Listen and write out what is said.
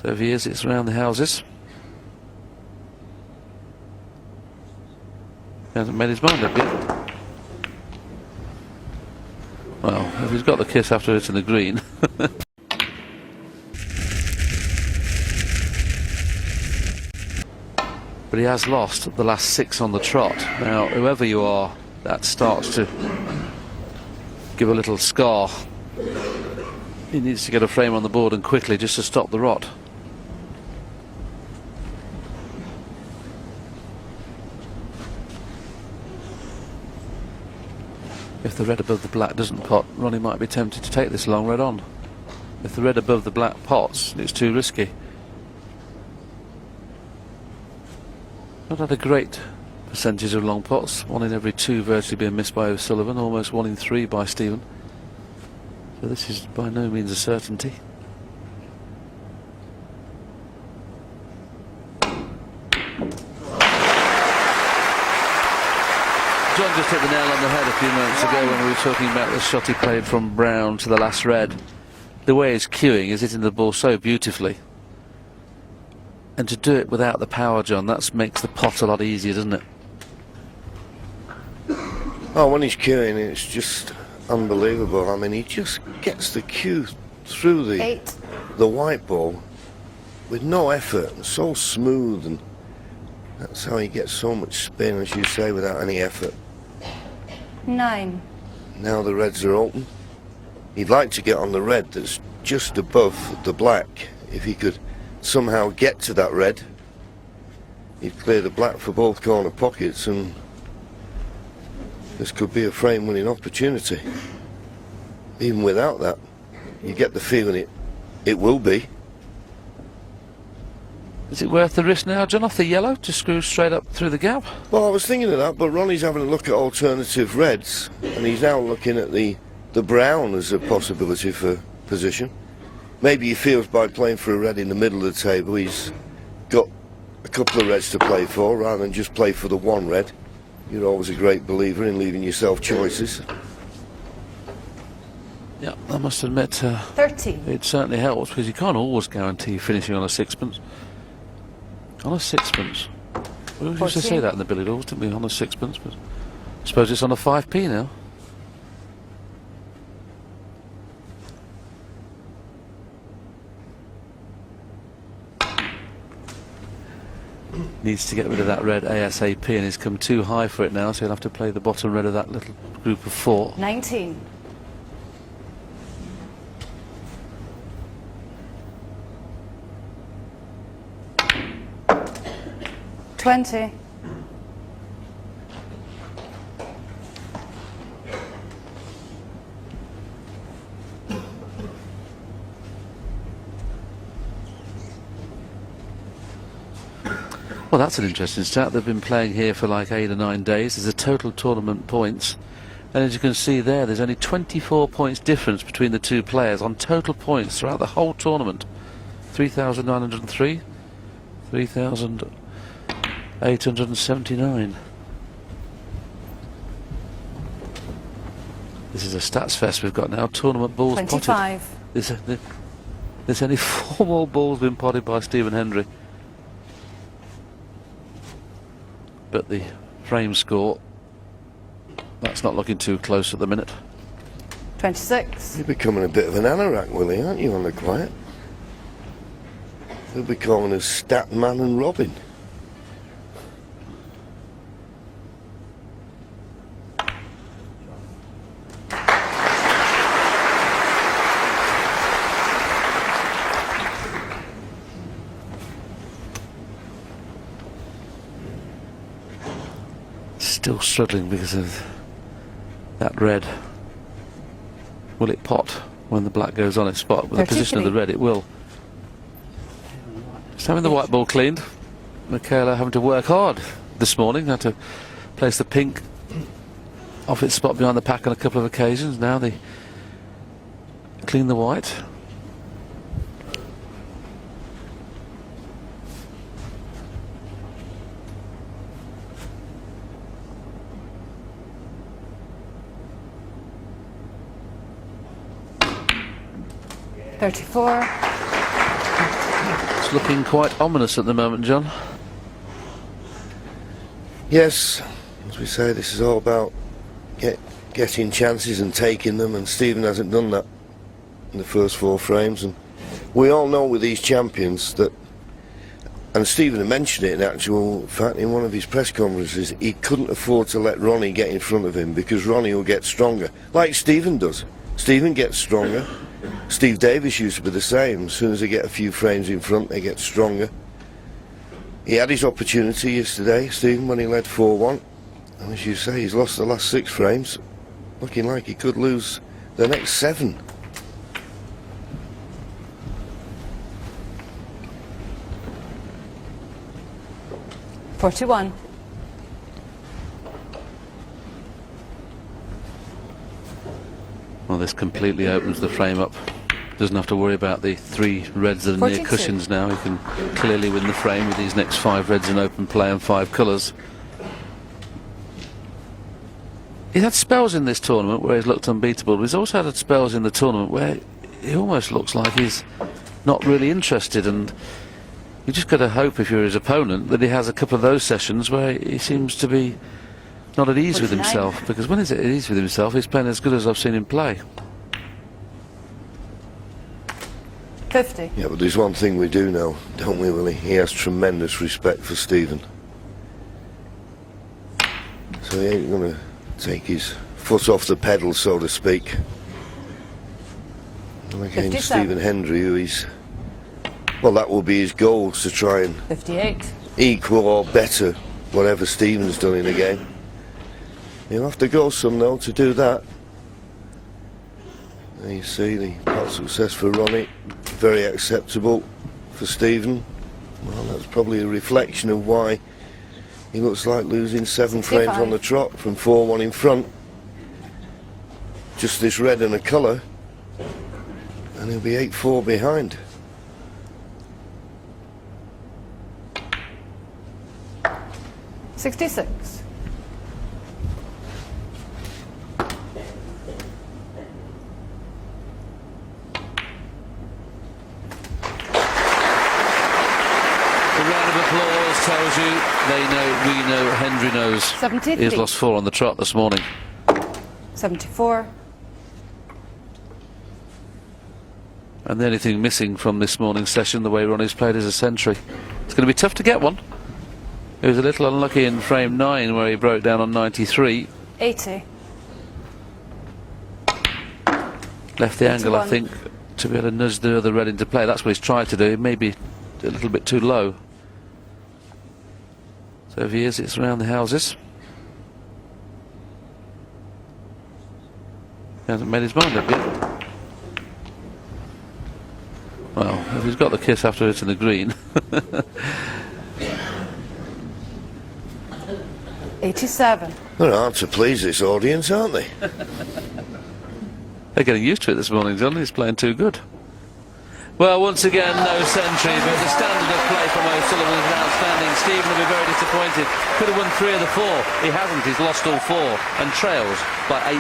So if he is, it's around the houses. He hasn't made his mind up yet. Well, if he's got the kiss after it's in the green. But he has lost the last 6 on the trot. Now, whoever you are, that starts to give a little scar. He needs to get a frame on the board and quickly just to stop the rot. If the red above the black doesn't pot, Ronnie might be tempted to take this long red on. If the red above the black pots, it's too risky. Not had a great percentage of long pots, 1 in every 2 virtually being missed by O'Sullivan, almost 1 in 3 by Stephen. So this is by no means a certainty. John just hit the nail on the head a few moments ago when we were talking about the shot he played from brown to the last red. The way he's cueing is hitting the ball so beautifully. And to do it without the power, John, that makes the pot a lot easier, doesn't it? Oh, when he's cueing, it's just unbelievable. I mean, he just gets the cue through the white ball with no effort, and so smooth, and that's how he gets so much spin, as you say, without any effort. 9. Now the reds are open. He'd like to get on the red that's just above the black. If he could somehow get to that red, he'd clear the black for both corner pockets, and this could be a frame winning opportunity. Even without that, you get the feeling it will be. Is it worth the risk now, John, off the yellow to screw straight up through the gap? Well, I was thinking of that, but Ronnie's having a look at alternative reds, and he's now looking at the brown as a possibility for position. Maybe he feels by playing for a red in the middle of the table, he's got a couple of reds to play for rather than just play for the 1 red. You're always a great believer in leaving yourself choices. Yeah, I must admit, 13. it certainly helps, because you can't always guarantee finishing on a 6pence. On a 6pence. We used to say that in the billiard halls, didn't we, on a 6pence, but I suppose it's on a 5p now. Needs to get rid of that red ASAP, and he's come too high for it now, so he'll have to play the bottom red of that little group of 4. 19. 20. Well, that's an interesting stat. They've been playing here for like 8 or 9 days. There's a total tournament points, and as you can see there, there's only 24 points difference between the 2 players on total points throughout the whole tournament. 3,903, 3,879. This is a stats fest we've got now. Tournament balls 25. potted. There's only 4 more balls been potted by Stephen Hendry. But the frame score, that's not looking too close at the minute. 26. You're becoming a bit of an anorak, Willie, aren't you, on the quiet? They'll be calling us Statman and Robin. Still struggling because of that red. Will it pot when the black goes on its spot? With the position of the red, it will. Just having the white ball cleaned. Michaela having to work hard this morning. Had to place the pink off its spot behind the pack on a couple of occasions. Now they clean the white. $34. It's looking quite ominous at the moment, John. Yes, as we say, this is all about getting chances and taking them, and Stephen hasn't done that in the first 4 frames. And we all know with these champions that, and Stephen had mentioned it in actual fact in one of his press conferences, he couldn't afford to let Ronnie get in front of him, because Ronnie will get stronger, like Stephen does. Stephen gets stronger. Steve Davis used to be the same. As soon as they get a few frames in front, they get stronger. He had his opportunity yesterday, Stephen, when he led 4-1. And as you say, he's lost the last 6 frames, looking like he could lose the next 7. $41. Well, this completely opens the frame up. Doesn't have to worry about the 3 reds that are near 42. cushions now. He can clearly win the frame with these next 5 reds in open play and 5 colours. He's had spells in this tournament where he's looked unbeatable, but he's also had spells in the tournament where he almost looks like he's not really interested, and you just got to hope, if you're his opponent, that he has a couple of those sessions where he seems to be not at ease with 49. himself, because when he's at ease with himself, he's playing as good as I've seen him play. 50. Yeah, but there's one thing we do know, don't we, Willie? He has tremendous respect for Stephen. So he ain't going to take his foot off the pedal, so to speak. And against 57. Stephen Hendry, who he's... Well, that will be his goal, to try and 58. equal or better whatever Stephen's done in the game. He'll have to go some, though, to do that. There you see the pot success for Ronnie. Very acceptable for Stephen. Well, that's probably a reflection of why he looks like losing 7 frames 65. on the trot from 4-1 in front. Just this red and a colour, and he'll be 8-4 behind. $66. Tells you they know, we know, Hendry knows. 73. He's lost 4 on the trot this morning. 74. And the only thing missing from this morning's session, the way Ronnie's played, is a century. It's going to be tough to get one. He was a little unlucky in frame 9 where he broke down on 93. 80. Left the angle, I 81. think, to be able to nudge the other red into play. That's what he's tried to do. Maybe a little bit too low. So if he is, it's around the houses. He hasn't made his mind up yet. Well, if he's got the kiss after hitting the green. 87. They're hard to please, this audience, aren't they? They're getting used to it this morning, John. He's playing too good. Well, once again, no century, but the standard of play from O'Sullivan is outstanding. Stephen will be very disappointed. Could have won 3 of the 4. He hasn't. He's lost all 4 and trails by 8.